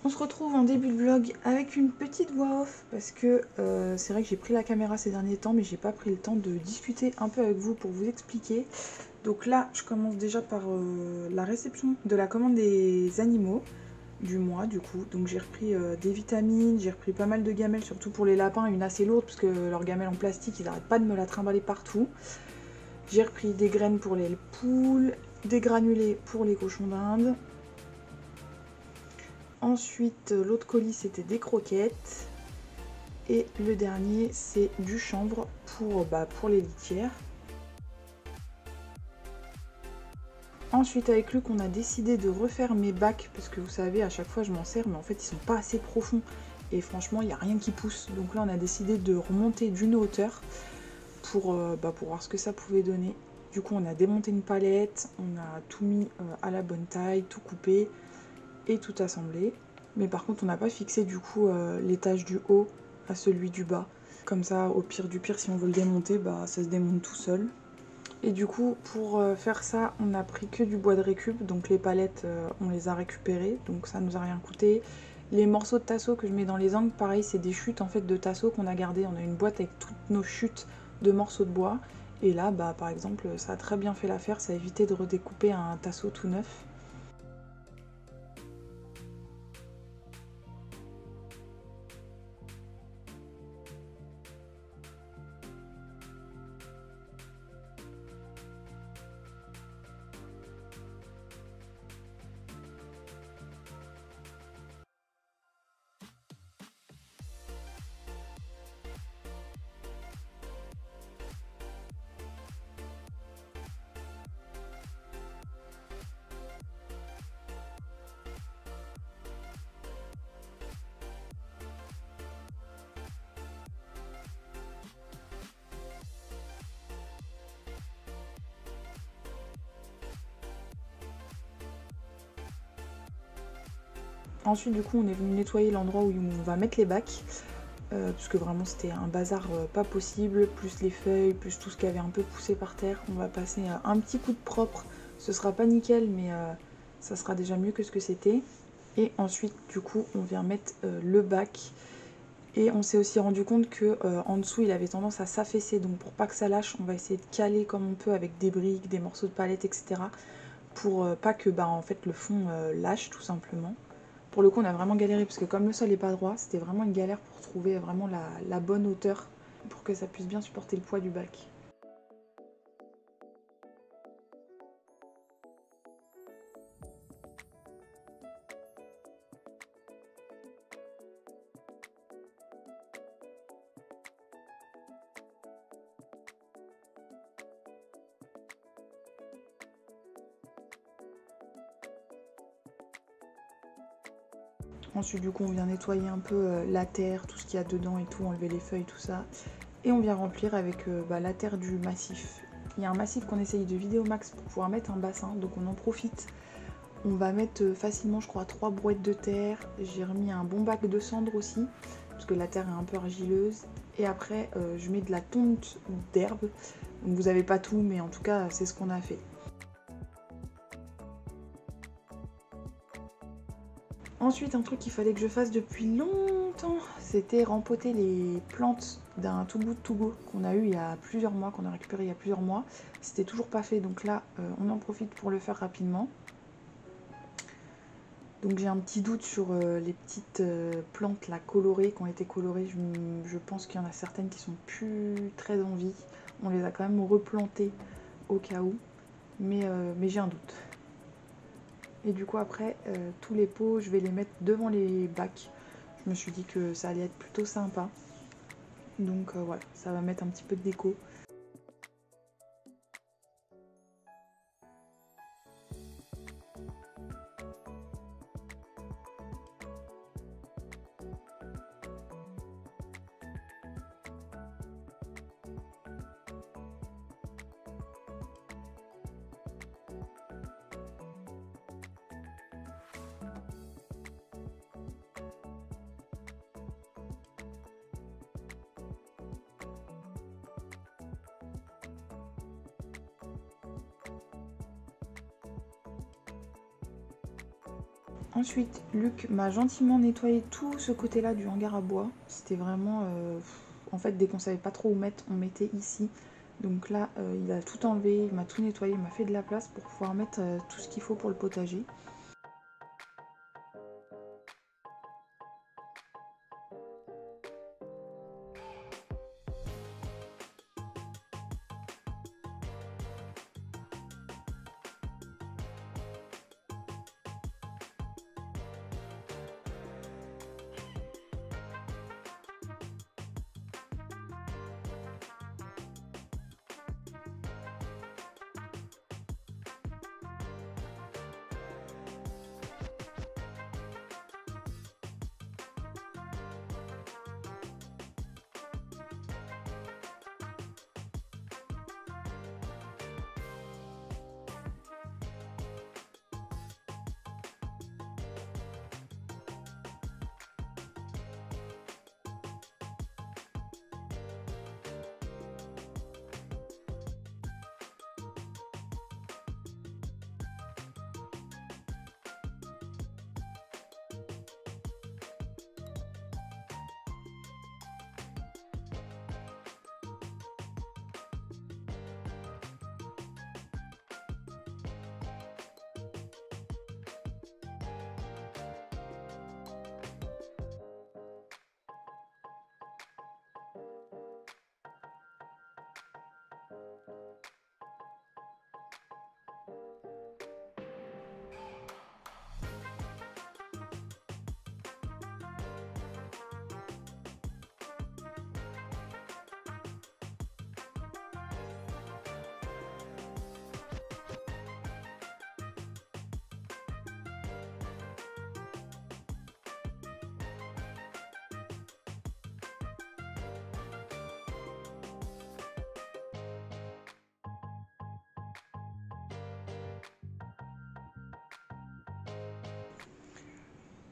On se retrouve en début de vlog avec une petite voix off parce que c'est vrai que j'ai pris la caméra ces derniers temps mais j'ai pas pris le temps de discuter un peu avec vous pour vous expliquer. Donc là je commence déjà par la réception de la commande des animaux du mois du coup. Donc j'ai repris des vitamines, j'ai repris pas mal de gamelles surtout pour les lapins, une assez lourde parce que leurs gamelles en plastique ils arrêtent pas de me la trimballer partout. J'ai repris des graines pour les poules, des granulés pour les cochons d'Inde. Ensuite, l'autre colis, c'était des croquettes. Et le dernier, c'est du chanvre pour les litières. Ensuite, avec Luc, on a décidé de refaire mes bacs. Parce que vous savez, à chaque fois, je m'en sers, mais en fait, ils sont pas assez profonds. Et franchement, il n'y a rien qui pousse. Donc là, on a décidé de remonter d'une hauteur pour voir ce que ça pouvait donner. Du coup, on a démonté une palette, on a tout mis à la bonne taille, tout coupé et tout assemblé. Mais par contre on n'a pas fixé du coup l'étage du haut à celui du bas. Comme ça au pire du pire si on veut le démonter, ça se démonte tout seul. Et du coup pour faire ça on a pris que du bois de récup, donc les palettes on les a récupérées, donc ça nous a rien coûté. Les morceaux de tasseau que je mets dans les angles, pareil c'est des chutes en fait de tasseau qu'on a gardé. On a une boîte avec toutes nos chutes de morceaux de bois. Et là par exemple ça a très bien fait l'affaire, ça a évité de redécouper un tasseau tout neuf. Ensuite du coup on est venu nettoyer l'endroit où on va mettre les bacs, parce que vraiment c'était un bazar pas possible, plus les feuilles, plus tout ce qui avait un peu poussé par terre. On va passer un petit coup de propre, ce sera pas nickel mais ça sera déjà mieux que ce que c'était. Et ensuite du coup on vient mettre le bac. Et on s'est aussi rendu compte que en dessous il avait tendance à s'affaisser, donc pour pas que ça lâche on va essayer de caler comme on peut avec des briques, des morceaux de palette, etc. pour pas que en fait le fond lâche tout simplement. Pour le coup on a vraiment galéré parce que comme le sol n'est pas droit, c'était vraiment une galère pour trouver vraiment la bonne hauteur pour que ça puisse bien supporter le poids du bac. Ensuite du coup on vient nettoyer un peu la terre, tout ce qu'il y a dedans et tout, enlever les feuilles, tout ça. Et on vient remplir avec la terre du massif. Il y a un massif qu'on essaye de vider au max pour pouvoir mettre un bassin, donc on en profite. On va mettre facilement je crois 3 brouettes de terre. J'ai remis un bon bac de cendre aussi, parce que la terre est un peu argileuse. Et après je mets de la tonte d'herbe. Donc vous avez pas tout mais en tout cas c'est ce qu'on a fait. Ensuite, un truc qu'il fallait que je fasse depuis longtemps, c'était rempoter les plantes d'un Too Good To Go qu'on a eu il y a plusieurs mois, qu'on a récupéré il y a plusieurs mois. C'était toujours pas fait, donc là, on en profite pour le faire rapidement. Donc j'ai un petit doute sur les petites plantes là colorées, qui ont été colorées. Je pense qu'il y en a certaines qui sont plus très en vie. On les a quand même replantées au cas où, mais j'ai un doute. Et du coup après, tous les pots, je vais les mettre devant les bacs. Je me suis dit que ça allait être plutôt sympa. Donc voilà, ça va mettre un petit peu de déco. Ensuite, Luc m'a gentiment nettoyé tout ce côté-là du hangar à bois. C'était vraiment... en fait, dès qu'on savait pas trop où mettre, on mettait ici. Donc là, il a tout enlevé, il m'a tout nettoyé, il m'a fait de la place pour pouvoir mettre tout ce qu'il faut pour le potager.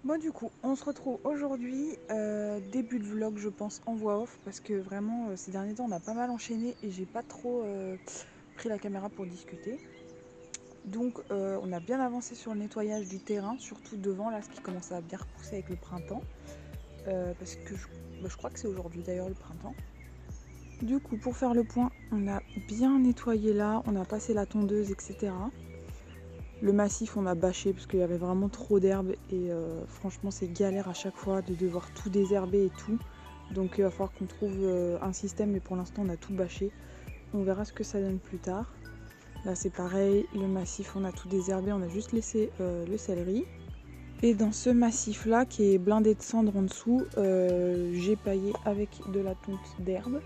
Bon du coup, on se retrouve aujourd'hui, début de vlog je pense en voix off parce que vraiment ces derniers temps on a pas mal enchaîné et j'ai pas trop pris la caméra pour discuter. Donc on a bien avancé sur le nettoyage du terrain, surtout devant là, ce qui commence à bien repousser avec le printemps. Parce que je crois que c'est aujourd'hui d'ailleurs le printemps. Du coup pour faire le point, on a bien nettoyé là, on a passé la tondeuse etc. Le massif on a bâché parce qu'il y avait vraiment trop d'herbe et franchement c'est galère à chaque fois de devoir tout désherber et tout. Donc il va falloir qu'on trouve un système, mais pour l'instant on a tout bâché. On verra ce que ça donne plus tard. Là c'est pareil, le massif on a tout désherbé, on a juste laissé le céleri. Et dans ce massif là qui est blindé de cendres en dessous, j'ai paillé avec de la tonte d'herbe.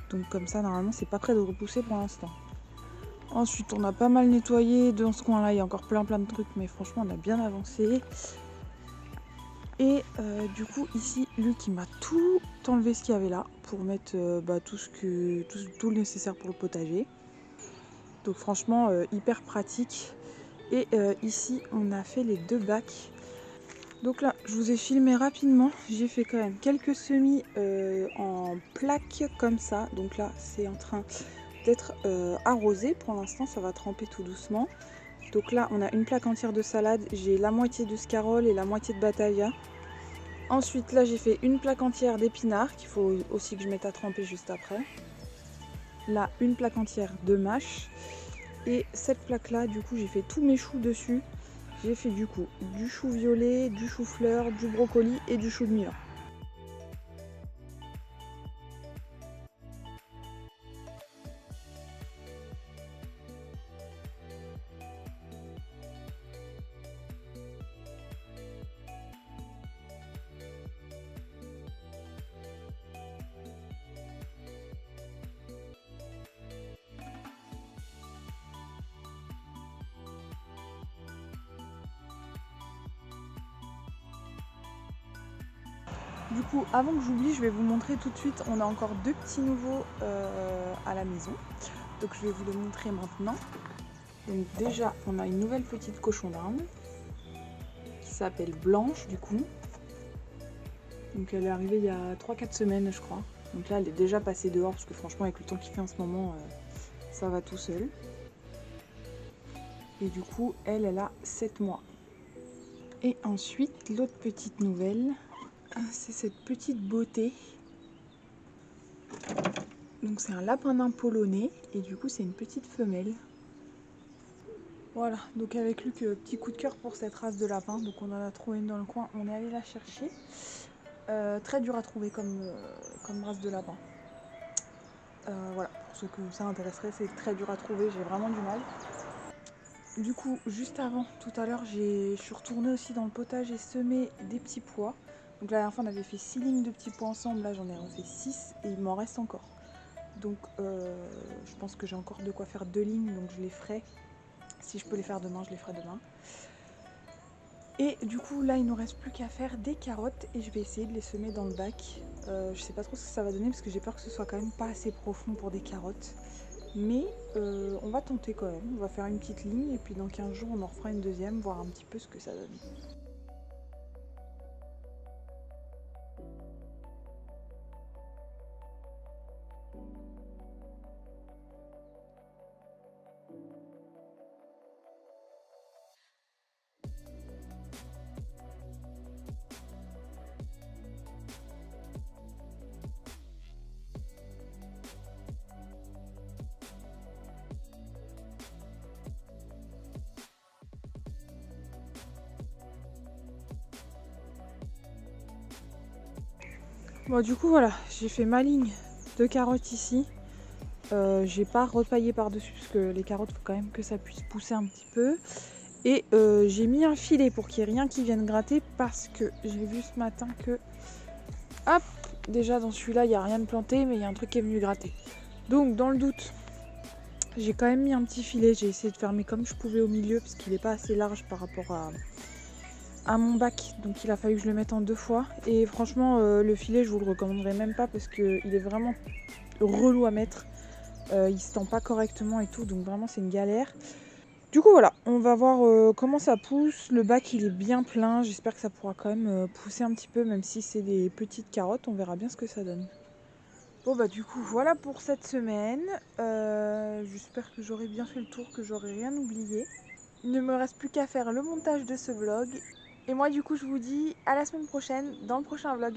Donc comme ça normalement c'est pas prêt de repousser pour l'instant. Ensuite on a pas mal nettoyé dans ce coin là, il y a encore plein de trucs mais franchement on a bien avancé. Et du coup ici Luc il m'a tout enlevé ce qu'il y avait là pour mettre tout le nécessaire pour le potager. Donc franchement hyper pratique. Et ici on a fait les 2 bacs. Donc là je vous ai filmé rapidement, j'ai fait quand même quelques semis en plaques comme ça. Donc là c'est en train d'être arrosé pour l'instant, ça va tremper tout doucement. Donc là on a une plaque entière de salade, j'ai la moitié de scarole et la moitié de batailla. Ensuite là j'ai fait une plaque entière d'épinards qu'il faut aussi que je mette à tremper juste après. Là une plaque entière de mâches. Et cette plaque là du coup j'ai fait tous mes choux dessus. J'ai fait du coup du chou violet, du chou-fleur, du brocoli et du chou de Milan. Du coup, avant que j'oublie, je vais vous montrer tout de suite, on a encore 2 petits nouveaux à la maison. Donc je vais vous les montrer maintenant. Donc déjà, on a une nouvelle petite cochon d'Inde qui s'appelle Blanche du coup. Donc elle est arrivée il y a 3-4 semaines je crois. Donc là elle est déjà passée dehors parce que franchement avec le temps qu'il fait en ce moment, ça va tout seul. Et du coup elle a 7 mois. Et ensuite, l'autre petite nouvelle, c'est cette petite beauté. Donc c'est un lapin-nain polonais et du coup c'est une petite femelle. Voilà, donc avec Luc, petit coup de cœur pour cette race de lapin. Donc on en a trouvé une dans le coin, on est allé la chercher. Très dur à trouver comme race de lapin. Voilà, pour ceux que ça intéresserait, c'est très dur à trouver, j'ai vraiment du mal. Du coup, juste avant, tout à l'heure, je suis retournée aussi dans le potage et semé des petits pois. Donc la dernière fois, on avait fait 6 lignes de petits pois ensemble, là j'en ai refait 6 et il m'en reste encore. Donc je pense que j'ai encore de quoi faire 2 lignes, donc je les ferai. Si je peux les faire demain, je les ferai demain. Et du coup, là, il nous reste plus qu'à faire des carottes et je vais essayer de les semer dans le bac. Je sais pas trop ce que ça va donner parce que j'ai peur que ce soit quand même pas assez profond pour des carottes. Mais on va tenter quand même, on va faire une petite ligne et puis dans 15 jours on en refera une deuxième, voir un petit peu ce que ça donne. Bon du coup voilà, j'ai fait ma ligne de carottes ici. J'ai pas repaillé par dessus parce que les carottes faut quand même que ça puisse pousser un petit peu. Et j'ai mis un filet pour qu'il n'y ait rien qui vienne gratter parce que j'ai vu ce matin que... Hop, déjà dans celui-là il n'y a rien de planté mais il y a un truc qui est venu gratter. Donc dans le doute, j'ai quand même mis un petit filet, j'ai essayé de fermer comme je pouvais au milieu parce qu'il n'est pas assez large par rapport à mon bac. Donc il a fallu que je le mette en 2 fois. Et franchement le filet je vous le recommanderais même pas parce qu'il est vraiment relou à mettre. Il se tend pas correctement et tout, donc vraiment c'est une galère. Du coup voilà, on va voir comment ça pousse. Le bac il est bien plein, j'espère que ça pourra quand même pousser un petit peu, même si c'est des petites carottes, on verra bien ce que ça donne. Bon bah du coup voilà pour cette semaine, j'espère que j'aurai bien fait le tour, que j'aurai rien oublié. Il ne me reste plus qu'à faire le montage de ce vlog. Et moi du coup je vous dis à la semaine prochaine dans le prochain vlog.